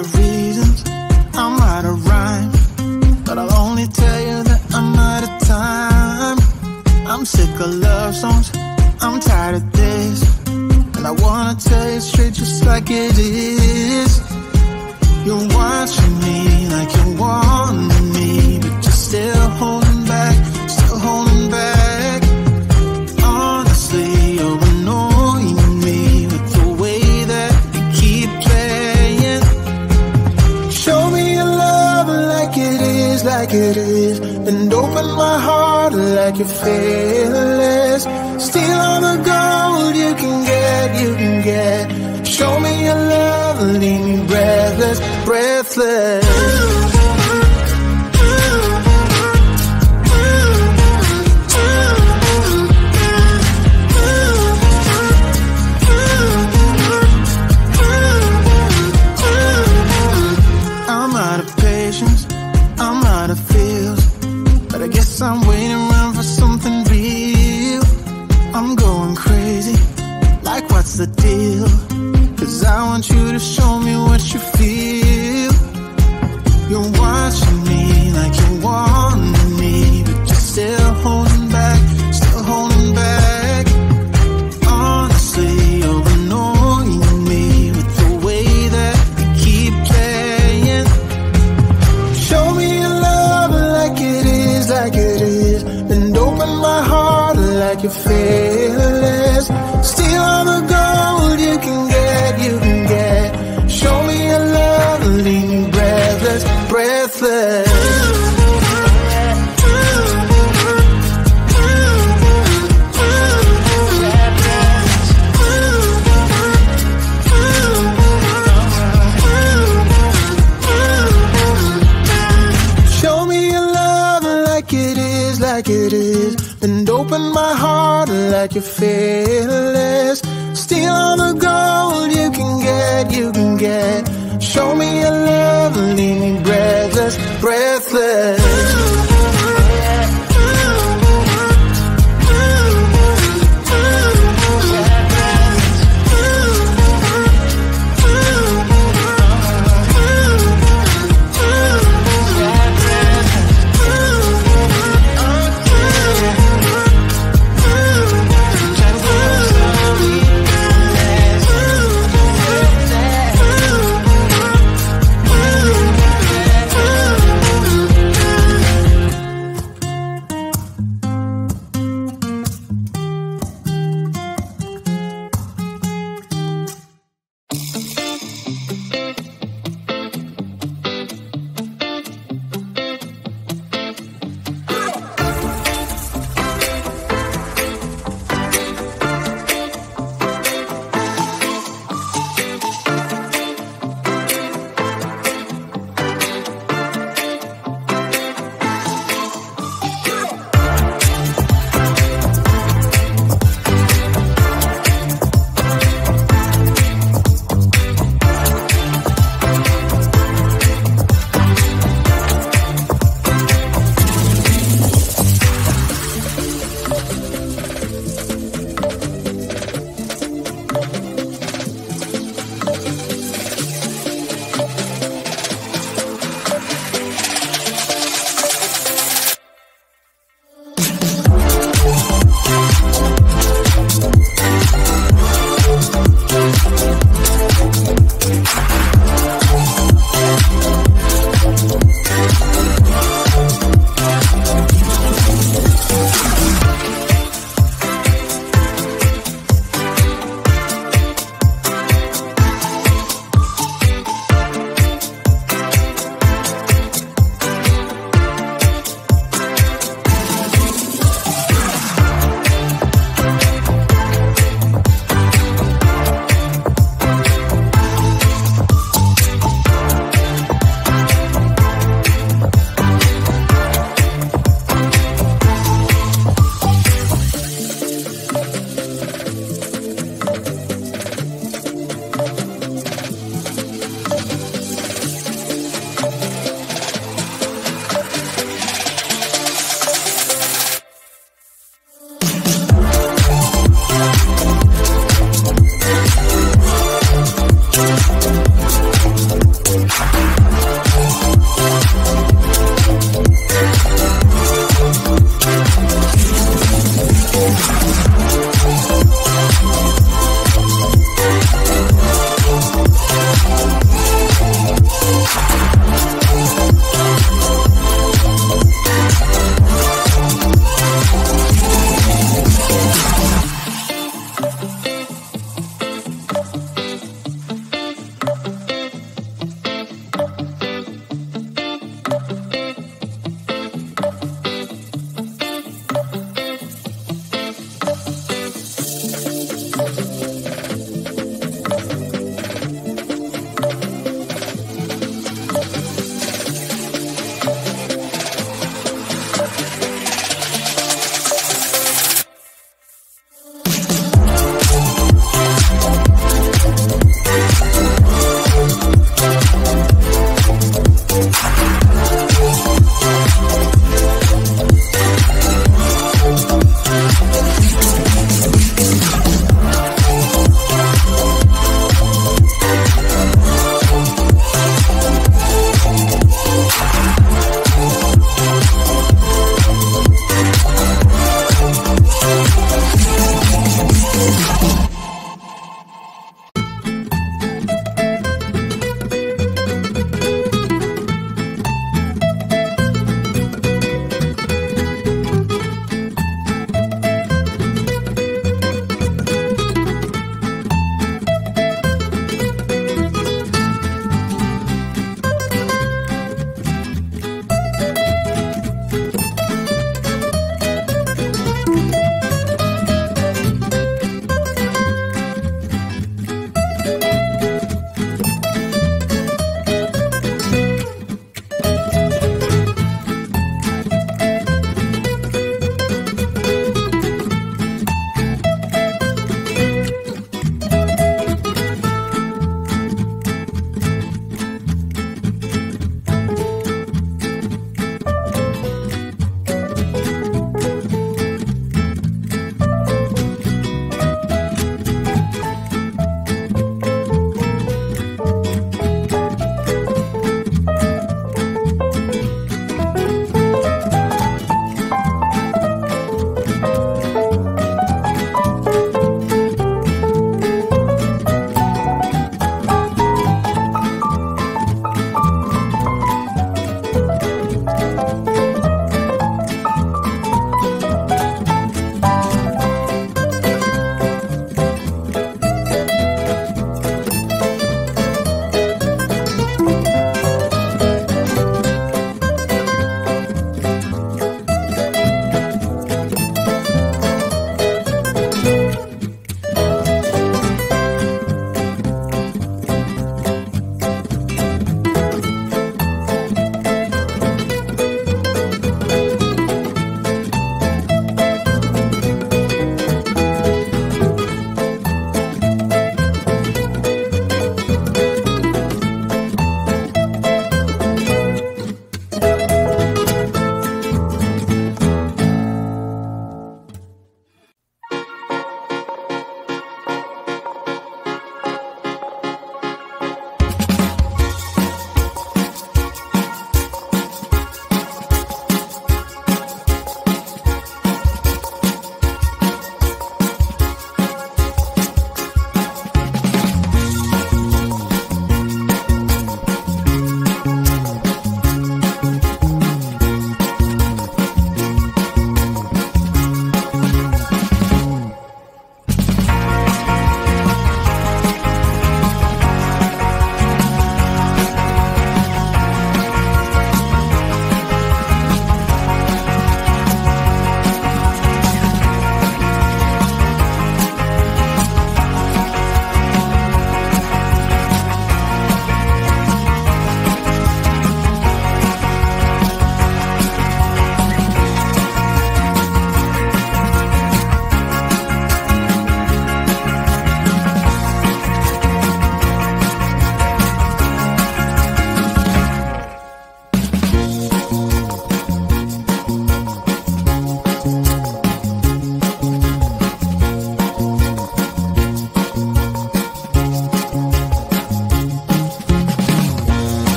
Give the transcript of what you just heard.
of reasons, I'm out of rhyme, but I'll only tell you that I'm out of time. I'm sick of love songs, I'm tired of this, and I wanna tell you straight just like it is. You're watching me like you want me, but you're still holding back, still holding back. Honestly, you're annoying me with the way that you keep playing. Show me your love like it is, like it is, and open my heart like you're fearless. Steal all the gold you can get, you can get. Show me your love, leave me breathless, breathless. I'm out of patience, I'm out of feels, but I guess I'm waiting around for something real. I'm going crazy, like what's the deal? 'Cause I want you to show me what you feel. You're watching me like you want me, but you're still holding back, still holding back. Honestly, you're annoying me with the way that you keep playing. Show me your love like it is, like it is, and open my heart like you're fearless. Steal all the gold you can get, you can get. Show me your love, leave me breathless, breathless. Show me your love like it is, like it is, and open my heart like you're fearless. Steal all the gold you can get, you can get. Show me your love, leave me breathless, breathless.